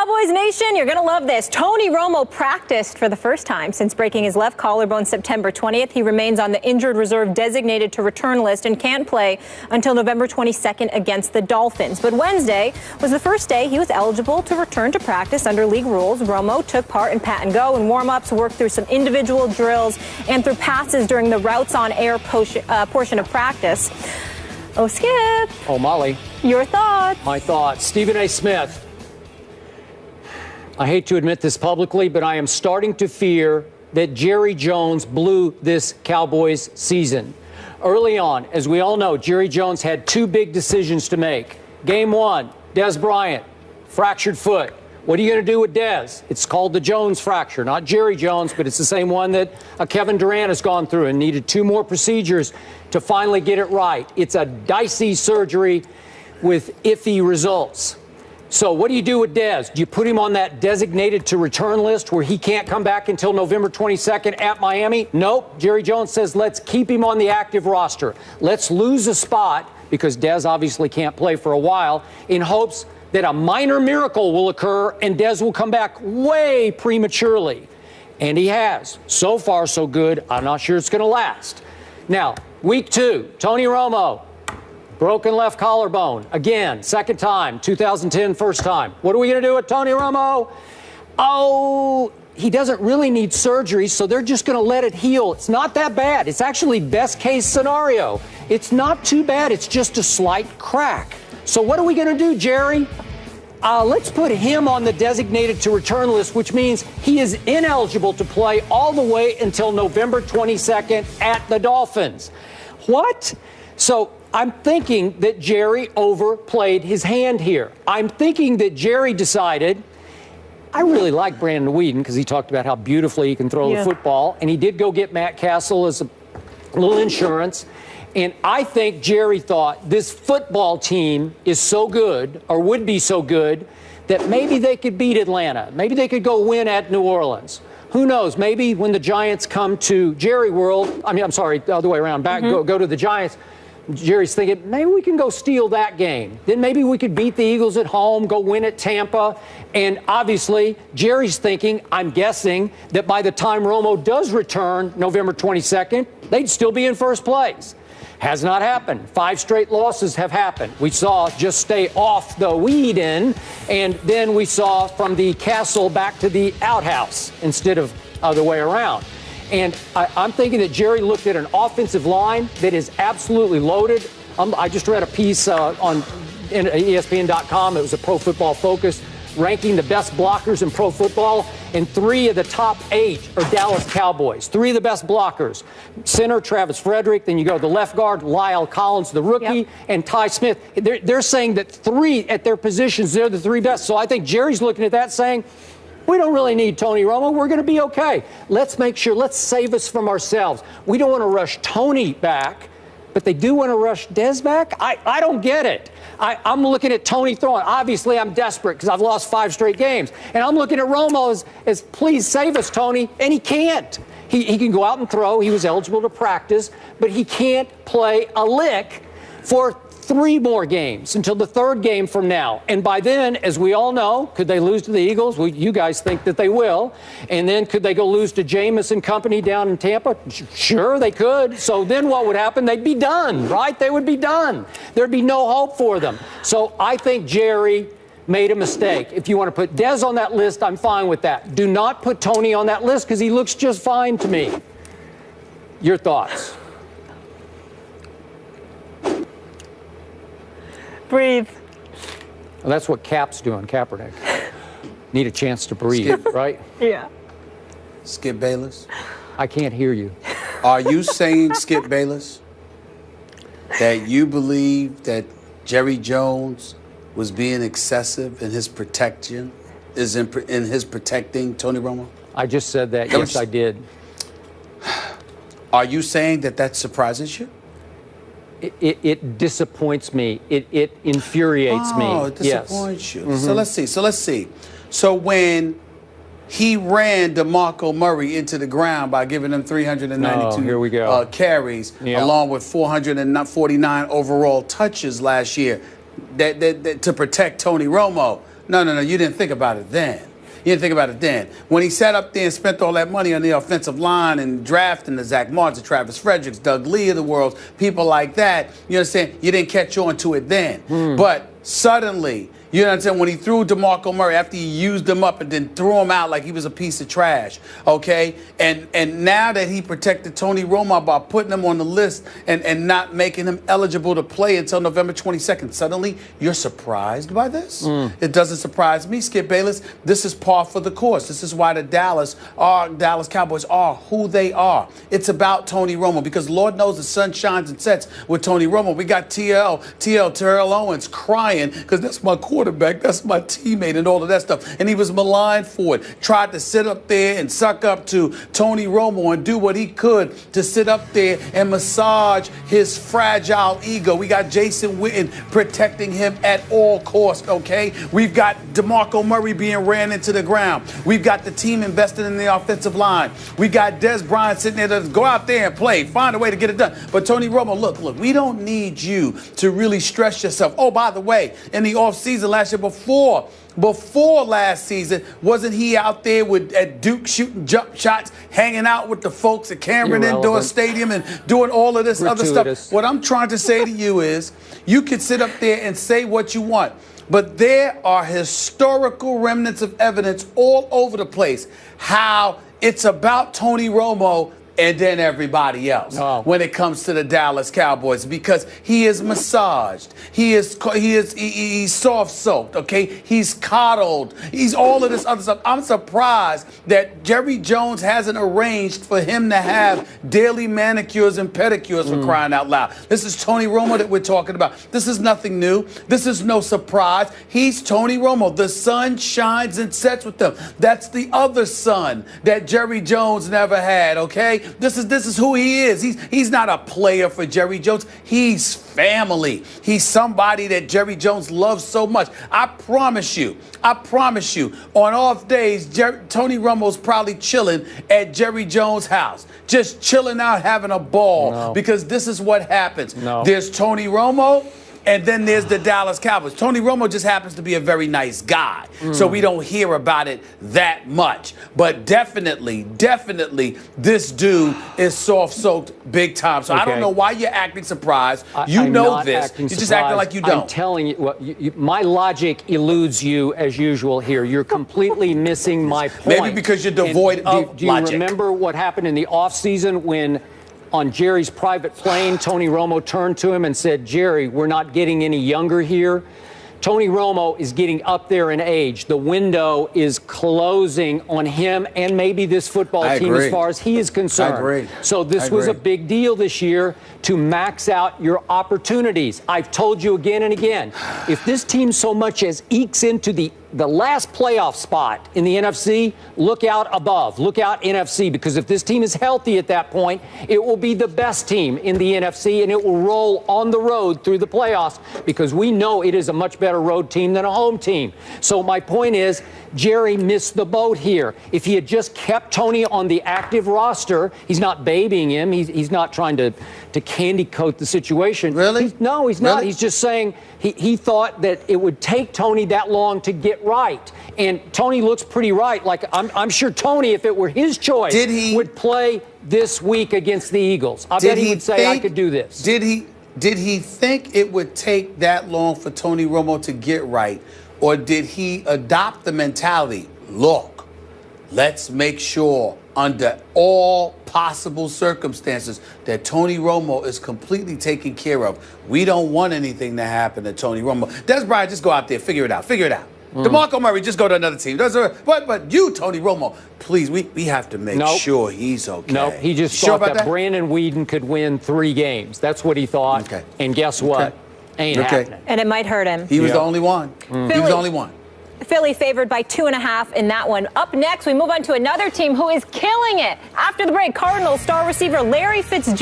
Cowboys Nation, you're going to love this. Tony Romo practiced for the first time since breaking his left collarbone September 20th. He remains on the injured reserve designated to return list and can't play until November 22nd against the Dolphins. But Wednesday was the first day he was eligible to return to practice under league rules. Romo took part in pat and go and warm-ups, worked through some individual drills and threw passes during the routes on air portion of practice. Oh, Skip. Oh, Molly. Your thoughts. My thoughts. Stephen A. Smith. I hate to admit this publicly, but I am starting to fear that Jerry Jones blew this Cowboys season. Early on, as we all know, Jerry Jones had two big decisions to make. Game one, Dez Bryant, fractured foot. What are you going to do with Dez? It's called the Jones fracture, not Jerry Jones, but it's the same one that Kevin Durant has gone through and needed two more procedures to finally get it right. It's a dicey surgery with iffy results. So what do you do with Dez? Do you put him on that designated to return list where he can't come back until November 22nd at Miami? Nope. Jerry Jones says let's keep him on the active roster. Let's lose a spot, because Dez obviously can't play for a while, in hopes that a minor miracle will occur and Dez will come back way prematurely. And he has. So far, so good. I'm not sure it's going to last. Now, week two, Tony Romo. Broken left collarbone. Again, second time, 2010, first time. What are we going to do with Tony Romo? Oh, he doesn't really need surgery, so they're just going to let it heal. It's not that bad. It's actually best case scenario. It's not too bad. It's just a slight crack. So what are we going to do, Jerry? Let's put him on the designated to return list, which means he is ineligible to play all the way until November 22nd at the Dolphins. What? So I'm thinking that Jerry overplayed his hand here. I'm thinking that Jerry decided, I really like Brandon Weeden because he talked about how beautifully he can throw the football, and he did go get Matt Castle as a little insurance. And I think Jerry thought this football team is so good, or would be so good, that maybe they could beat Atlanta. Maybe they could go win at New Orleans. Who knows? Maybe when the Giants come to Jerry World, the other way around, go to the Giants, Jerry's thinking, maybe we can go steal that game. Then maybe we could beat the Eagles at home, go win at Tampa. And obviously, Jerry's thinking, I'm guessing, that by the time Romo does return November 22nd, they'd still be in first place. Has not happened. 5 straight losses have happened. We saw just stay off the weed in, and then we saw from the castle back to the outhouse instead of other way around. And I'm thinking that Jerry looked at an offensive line that is absolutely loaded. I just read a piece on ESPN.com. It was a Pro Football Focus ranking the best blockers in pro football, and 3 of the top 8 are Dallas Cowboys. 3 of the best blockers. Center, Travis Frederick. Then you go to the left guard, Lyle Collins, the rookie, and Ty Smith. They're saying that 3 at their positions, they're the 3 best. So I think Jerry's looking at that saying, we don't really need Tony Romo. We're going to be okay. Let's make sure, let's save us from ourselves. We don't want to rush Tony back, but they do want to rush Dez back? I don't get it. I'm looking at Tony throwing. Obviously, I'm desperate because I've lost 5 straight games. And I'm looking at Romo as please save us, Tony. And he can't. He can go out and throw. He was eligible to practice, but he can't play a lick for 3 more games until the 3rd game from now. And by then, as we all know, could they lose to the Eagles? Well, you guys think that they will. And then could they go lose to Jameis and company down in Tampa? Sure, they could. So then what would happen? They'd be done, right? They would be done. There'd be no hope for them. So I think Jerry made a mistake. If you want to put Dez on that list, I'm fine with that. Do not put Tony on that list because he looks just fine to me. Your thoughts? Breathe. Well, that's what Cap's doing, Kaepernick. Need a chance to breathe, right? Yeah. Skip Bayless? I can't hear you. Are you saying, Skip Bayless, that you believe that Jerry Jones was being excessive in his protection, in his protecting Tony Romo? I just said that. Yes, I did. Are you saying that surprises you? It disappoints me. It infuriates me. Oh, it disappoints you. Mm-hmm. So let's see. So when he ran DeMarco Murray into the ground by giving him 392 carries, along with 449 overall touches last year, that to protect Tony Romo, No. You didn't think about it then. You didn't think about it then. When he sat up there and spent all that money on the offensive line and drafting the Zach Martin, Travis Fredericks, Doug Lee of the world, people like that, you understand? You didn't catch on to it then. But suddenly, you know what I'm saying? When he threw DeMarco Murray after he used him up and then threw him out like he was a piece of trash, okay? And now that he protected Tony Romo by putting him on the list and not making him eligible to play until November 22nd, suddenly you're surprised by this? It doesn't surprise me, Skip Bayless. This is par for the course. This is why the Dallas Cowboys are who they are. It's about Tony Romo because Lord knows the sun shines and sets with Tony Romo. We got Terrell Owens crying because that's my quarterback, that's my teammate and all of that stuff. And he was maligned for it. Tried to sit up there and suck up to Tony Romo and do what he could to sit up there and massage his fragile ego. We got Jason Witten protecting him at all costs, okay? We've got DeMarco Murray being ran into the ground. We've got the team invested in the offensive line. We got Des Bryant sitting there to go out there and play, find a way to get it done. But Tony Romo, look, we don't need you to really stress yourself. Oh, by the way, in the offseason last year before last season, wasn't he out there at Duke shooting jump shots, hanging out with the folks at Cameron Indoor Stadium and doing all of this other stuff? What I'm trying to say to you is you can sit up there and say what you want, but there are historical remnants of evidence all over the place how it's about Tony Romo and then everybody else when it comes to the Dallas Cowboys, because he is massaged, he's soft soaked, okay? He's coddled, he's all of this other stuff. I'm surprised that Jerry Jones hasn't arranged for him to have daily manicures and pedicures for crying out loud. This is Tony Romo that we're talking about. This is nothing new. This is no surprise. He's Tony Romo. The sun shines and sets with him. That's the other son that Jerry Jones never had, okay? This is who he is. He's not a player for Jerry Jones. He's family. He's somebody that Jerry Jones loves so much. I promise you, on off days, Tony Romo's probably chilling at Jerry Jones' house, just chilling out, having a ball, because this is what happens. There's Tony Romo, and then there's the Dallas Cowboys. Tony Romo just happens to be a very nice guy, so we don't hear about it that much. But definitely, this dude is soft-soaked big time. So I don't know why you're acting surprised. You know this. You're just acting like you don't. I'm telling you, my logic eludes you as usual here. You're completely missing my point. Maybe because you're devoid of do you logic. Remember what happened in the offseason when on Jerry's private plane, Tony Romo turned to him and said, Jerry, we're not getting any younger here. Tony Romo is getting up there in age. The window is closing on him and maybe this football team as far as he is concerned. I agree. So this was a big deal this year to max out your opportunities. I've told you again and again, if this team so much as ekes into the last playoff spot in the NFC, look out above, look out NFC, because if this team is healthy at that point, it will be the best team in the NFC and it will roll on the road through the playoffs because we know it is a much better road team than a home team. So my point is, Jerry missed the boat here. If he had just kept Tony on the active roster, he's not babying him. He's not trying to candy coat the situation. Really? No, he's not. He's just saying he thought that it would take Tony that long to get right. And Tony looks pretty right. Like I'm sure Tony, if it were his choice, would play this week against the Eagles. I bet he would say, I could do this. Did he think it would take that long for Tony Romo to get right? Or did he adopt the mentality, look, let's make sure under all possible circumstances that Tony Romo is completely taken care of. We don't want anything to happen to Tony Romo. Des Bryant, just go out there, figure it out. DeMarco Murray, just go to another team. But you, Tony Romo, please, we have to make sure he's okay. Nope, he just thought that Brandon Whedon could win 3 games. That's what he thought. Okay. And guess what? Ain't happening. And it might hurt him. He was the only one. He was the only one. Philly favored by 2.5 in that one. Up next, we move on to another team who is killing it. After the break, Cardinals star receiver Larry Fitzgerald